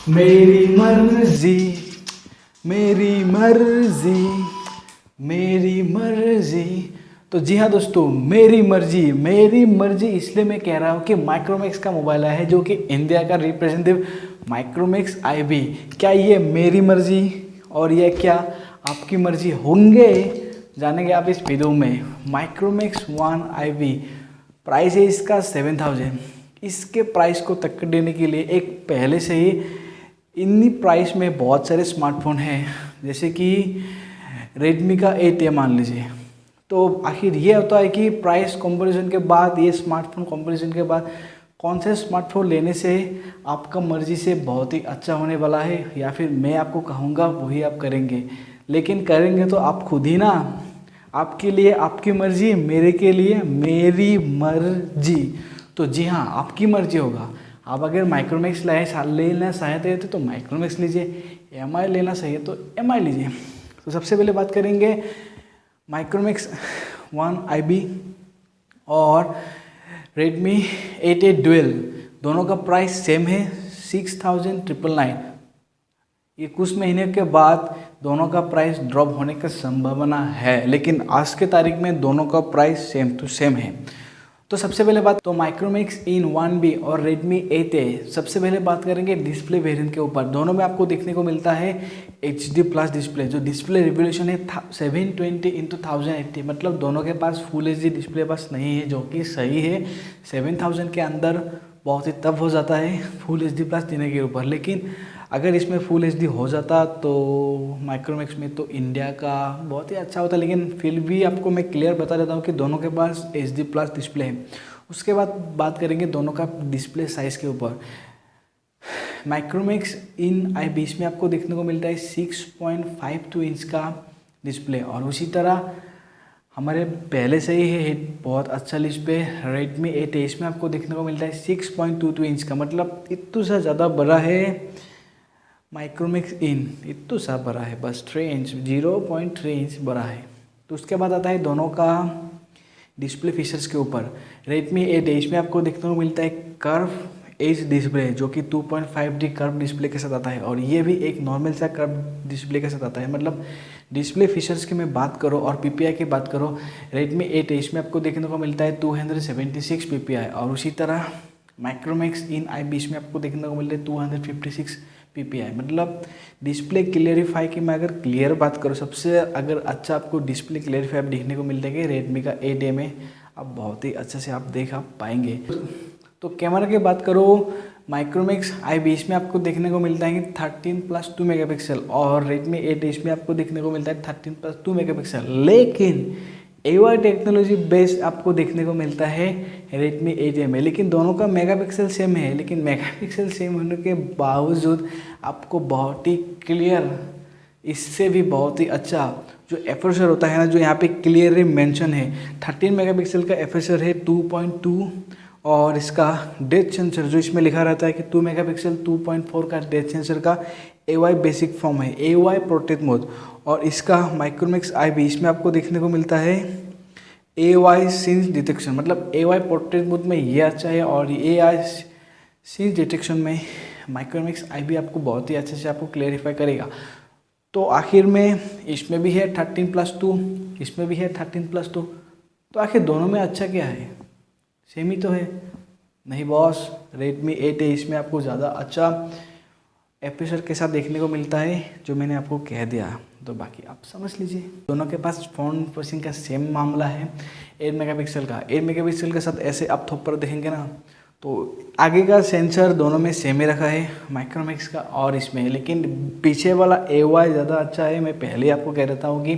मेरी मर्जी मेरी मर्जी मेरी मर्जी। तो जी हाँ दोस्तों, मेरी मर्जी इसलिए मैं कह रहा हूँ कि माइक्रोमैक्स का मोबाइल है जो कि इंडिया का रिप्रेजेंटेटिव माइक्रोमैक्स IB। क्या ये मेरी मर्जी और ये क्या आपकी मर्जी होंगे, जानेंगे आप इस वीडियो में। माइक्रोमैक्स 1 IB प्राइस है इसका 7000। इसके प्राइस को टक्कर देने के लिए एक पहले से ही इन्हीं प्राइस में बहुत सारे स्मार्टफोन हैं, जैसे कि रेडमी का 8A मान लीजिए। तो आखिर ये होता है कि प्राइस कंपैरिजन के बाद, ये स्मार्टफोन कंपैरिजन के बाद कौन से स्मार्टफोन लेने से आपका मर्जी से बहुत ही अच्छा होने वाला है, या फिर मैं आपको कहूँगा वही आप करेंगे। लेकिन करेंगे तो आप खुद ही ना, आपके लिए आपकी मर्जी, मेरे के लिए मेरी मर्जी। तो जी हाँ, आपकी मर्जी होगा। आप अगर माइक्रोमैक्स लेना चाहते थे तो माइक्रोमैक्स लीजिए, MI लेना चाहिए तो MI लीजिए। तो सबसे पहले बात करेंगे माइक्रोमैक्स 1 IB और रेडमी 8A डुअल। दोनों का प्राइस सेम है 6999। ये कुछ महीने के बाद दोनों का प्राइस ड्रॉप होने का संभावना है, लेकिन आज के तारीख में दोनों का प्राइस सेम टू सेम है। तो सबसे पहले बात तो माइक्रोमैक्स इन 1B और रेडमी 8A। सबसे पहले बात करेंगे डिस्प्ले वेरिएंट के ऊपर। दोनों में आपको देखने को मिलता है HD+ डिस्प्ले, जो डिस्प्ले रिजोल्यूशन है 720x1080। मतलब दोनों के पास फुल HD डिस्प्ले बस नहीं है, जो कि सही है। 7000 के अंदर बहुत ही तब हो जाता है फुल HD+ देने के ऊपर। लेकिन अगर इसमें फुल HD हो जाता तो माइक्रोमैक्स में तो इंडिया का बहुत ही अच्छा होता। लेकिन फिर भी आपको मैं क्लियर बता देता हूँ कि दोनों के पास HD+ डिस्प्ले है। उसके बाद बात करेंगे दोनों का डिस्प्ले साइज़ के ऊपर। माइक्रोमैक्स इन IB इसमें आपको देखने को मिलता है 6.52 इंच का डिस्प्ले, और उसी तरह हमारे पहले से ही है बहुत अच्छा डिस्प्ले रेडमी 8A। इसमें आपको देखने को मिलता है 6.22 इंच का, मतलब इतना सा ज़्यादा बड़ा है। माइक्रोमैक्स इन इतना सा बड़ा है, बस 3 इंच 0.3 इंच बड़ा है। तो उसके बाद आता है दोनों का डिस्प्ले फीचर्स के ऊपर। रेडमी 8A इसमें आपको देखने को मिलता है कर्व एज डिस्प्ले, जो कि 2.5D कर्व डिस्प्ले के साथ आता है, और ये भी एक नॉर्मल सा कर्व डिस्प्ले के साथ आता है। मतलब डिस्प्ले फीचर्स की मैं बात करूँ और PPI की बात करूँ, रेडमी 8A इसमें आपको देखने को मिलता है 276 PPI, और उसी तरह माइक्रोमैक्स इन IB इसमें आपको देखने को मिलता है 256 PPI। मतलब डिस्प्ले क्लियरिफाई की मैं अगर क्लियर बात करूँ, सबसे अगर अच्छा आपको डिस्प्ले क्लियरिफाई देखने को मिलता है कि रेडमी का 8A में आप बहुत ही अच्छे से आप देख पाएंगे। तो कैमरा की बात करो, माइक्रोमैक्स IB इसमें आपको देखने को मिलता है 13+2 मेगापिक्सल, और रेडमी 8A इसमें आपको देखने को मिलता है 13+2 मेगापिक्सल। लेकिन AI टेक्नोलॉजी बेस्ड आपको देखने को मिलता है रेडमी 8A में। लेकिन दोनों का मेगापिक्सल सेम है, लेकिन मेगापिक्सल सेम होने के बावजूद आपको बहुत ही क्लियर, इससे भी बहुत ही अच्छा जो एपर्चर होता है ना, जो यहाँ पे क्लियरली मेंशन है 13 मेगापिक्सल का एपर्चर है 2.2, और इसका डेप्थ सेंसर जो इसमें लिखा रहता है कि 2 मेगापिक्सल 2.4 का डेप्थ सेंसर का AI बेसिक फॉर्म है, AI प्रोटेक्ट मोड। और इसका माइक्रोमैक्स IB इसमें आपको देखने को मिलता है AI सीन्स डिटेक्शन, मतलब AI प्रोटेक्ट मोड में ये अच्छा है, और AI सीन्स डिटेक्शन में माइक्रोमैक्स IB आपको बहुत ही अच्छे से आपको क्लैरिफाई करेगा। तो आखिर में इसमें भी है 13+2, इसमें भी है 13+2। तो आखिर दोनों में अच्छा क्या है? सेम ही तो है। नहीं बॉस, रेडमी 8A इसमें आपको ज़्यादा अच्छा एपर्चर के साथ देखने को मिलता है, जो मैंने आपको कह दिया। तो बाकी आप समझ लीजिए, दोनों के पास फ्रंट फेसिंग का सेम मामला है 8 मेगापिक्सल का। 8 मेगापिक्सल के साथ ऐसे आप थोपर देखेंगे ना, तो आगे का सेंसर दोनों में सेम ही रखा है माइक्रोमैक्स का और इसमें, लेकिन पीछे वाला AI ज़्यादा अच्छा है। मैं पहले ही आपको कह देता हूँ कि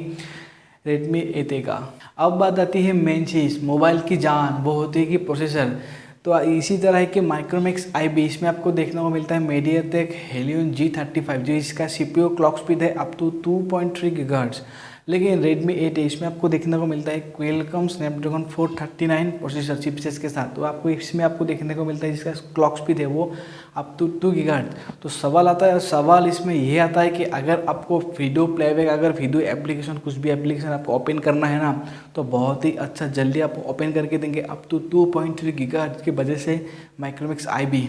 रेडमी 8A का। अब बात आती है मेन चीज़, मोबाइल की जान, वो होती है कि प्रोसेसर। तो इसी तरह है कि माइक्रोमैक्स IB इसमें आपको देखने को मिलता है मीडियाटेक हेलियन G35, जो इसका CPU क्लॉक स्पीड है अप टू 2.3 GHz। लेकिन रेडमी 8A इसमें आपको देखने को मिलता है क्वेलकॉम स्नैपड्रैगन 439 प्रोसेसर चिपसेट के साथ। तो आपको इसमें आपको देखने को मिलता है जिसका क्लॉक स्पीड है वो अप टू 2 GHz। तो सवाल इसमें ये आता है कि अगर आपको वीडियो प्लेबैक, अगर वीडियो एप्लीकेशन, कुछ भी एप्लीकेशन आपको ओपन करना है ना, तो बहुत ही अच्छा जल्दी आप ओपन करके देंगे अप टू 2.3 GHz की वजह से माइक्रोमैक्स IB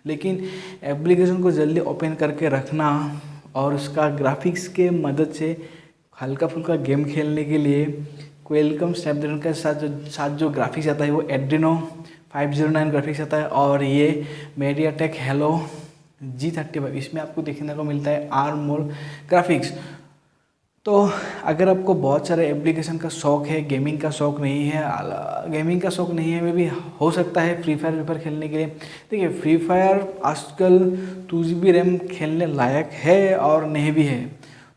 लेकिन एप्लीकेशन को जल्दी ओपन करके रखना और उसका ग्राफिक्स के मदद से हल्का फुल्का गेम खेलने के लिए क्वेलकॉम स्नैपड्रैगन के साथ जो ग्राफिक्स आता है वो एड्रीनो 509 ग्राफिक्स आता है और ये मीडियाटेक हेलो G35 इसमें आपको देखने को मिलता है आर्म ग्राफिक्स। तो अगर आपको बहुत सारे एप्लीकेशन का शौक़ है, गेमिंग का शौक़ नहीं है, वे भी हो सकता है फ्री फायर खेलने के लिए। देखिए फ्री फायर आजकल 2 GB रैम खेलने लायक है और नहीं भी है।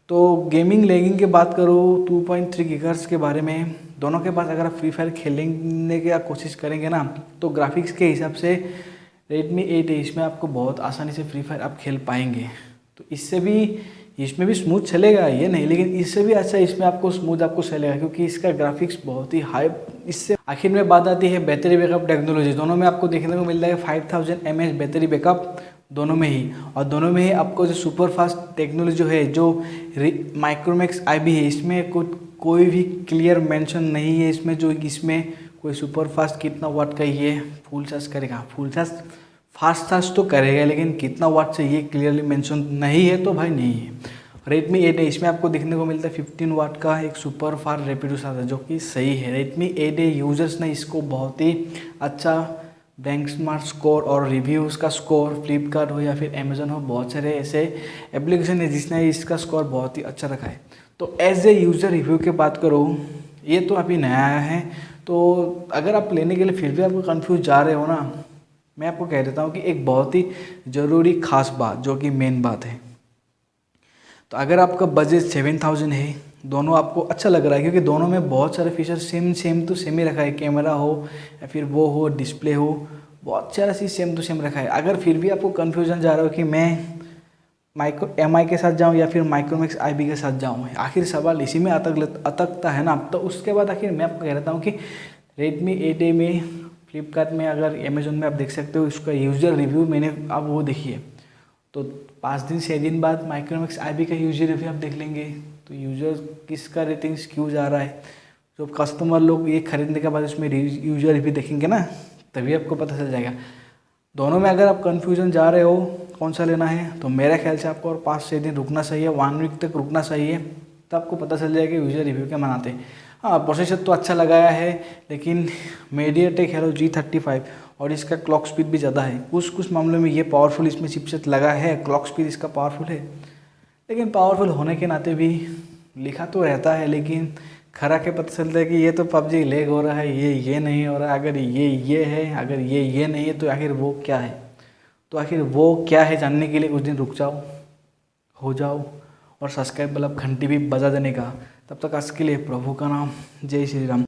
तो गेमिंग लेगिंग की बात करो 2.3 गीगाहर्ट्ज़ के बारे में, दोनों के पास अगर आप फ्री फायर खेलने की कोशिश करेंगे ना तो ग्राफिक्स के हिसाब से Redmi 8 है, इसमें आपको बहुत आसानी से फ्री फायर आप खेल पाएंगे। तो इसमें भी स्मूथ चलेगा ये नहीं, लेकिन इससे भी अच्छा इसमें आपको स्मूथ चलेगा क्योंकि इसका ग्राफिक्स बहुत ही हाई। इससे आखिर में बात आती है बैटरी बैकअप टेक्नोलॉजी। दोनों में आपको देखने को मिलता है 5000 mAh बैटरी बैकअप दोनों में ही, और दोनों में ही आपको जो सुपर फास्ट टेक्नोलॉजी है जो माइक्रोमैक्स IB है, इसमें कोई भी क्लियर मेंशन नहीं है इसमें कोई सुपर फास्ट कितना वाट का ये फुल चार्ज करेगा। फुल चार्ज फास्ट चार्ज तो करेगा, लेकिन कितना वाट से ये क्लियरली मेंशन नहीं है, तो भाई नहीं है। Redmi 8 है, इसमें आपको देखने को मिलता है 15 वाट का एक सुपर फास्ट रैपिडोस आता है जो कि सही है। Redmi 8 यूजर्स ने इसको बहुत ही अच्छा बेंचमार्क स्कोर और रिव्यूज़ का स्कोर, फ्लिपकार्ट हो या फिर अमेजन हो, बहुत सारे ऐसे एप्लीकेशन है जिसने इसका स्कोर बहुत ही अच्छा रखा है। तो एज ए यूज़र रिव्यू की बात करो, ये तो अभी नया आया है, तो अगर आप लेने के लिए फिर भी आपको कंफ्यूज जा रहे हो ना, मैं आपको कह देता हूँ कि एक बहुत ही ज़रूरी खास बात जो कि मेन बात है। तो अगर आपका बजट 7000 है, दोनों आपको अच्छा लग रहा है क्योंकि दोनों में बहुत सारे फीचर सेम ही रखा है, कैमरा हो या फिर वो हो डिस्प्ले हो, बहुत सारा चीज़ सेम रखा है। अगर फिर भी आपको कन्फ्यूजन जा रहा हो कि मैं MI के साथ जाऊं या फिर माइक्रोमैक्स IB के साथ जाऊं, आखिर सवाल इसी में अटकता है ना। तो उसके बाद आखिर मैं आपको कह देता हूँ कि Redmi 8A में फ्लिपकार्ट में, अगर अमेजोन में आप देख सकते हो, इसका यूज़र रिव्यू मैंने आप वो देखिए, तो 5 दिन 6 दिन बाद माइक्रोमैक्स IB का यूज़र रिव्यू आप देख लेंगे, तो यूज़र किसका रेटिंग्स क्यों जा रहा है, जो कस्टमर लोग ये खरीदने के बाद उसमें यूज़र रिव्यू देखेंगे ना, तभी आपको पता चल जाएगा। दोनों में अगर आप कन्फ्यूजन जा रहे हो कौन सा लेना है, तो मेरे ख्याल से आपको और 5-6 दिन रुकना चाहिए, 1 वीक तक रुकना चाहिए, तब आपको पता चल जाएगा यूज़र रिव्यू क्या मनाते हैं। हाँ, प्रोसेसर तो अच्छा लगाया है, लेकिन मीडियाटेक हेलो G35 और इसका क्लॉक स्पीड भी ज़्यादा है। कुछ मामलों में ये पावरफुल इसमें चिपसेट लगा है, क्लॉक स्पीड इसका पावरफुल है, लेकिन पावरफुल होने के नाते भी लिखा तो रहता है, लेकिन खरा के पता चलता है कि ये तो PUBG लैग हो रहा है, ये नहीं हो रहा है। अगर ये है, अगर ये नहीं है, तो आखिर वो क्या है? तो आखिर वो क्या है जानने के लिए कुछ दिन रुक जाओ, हो जाओ, और सब्सक्राइब वाला घंटी भी बजा देने का। तब तक आज के लिए प्रभु का नाम, जय श्री राम।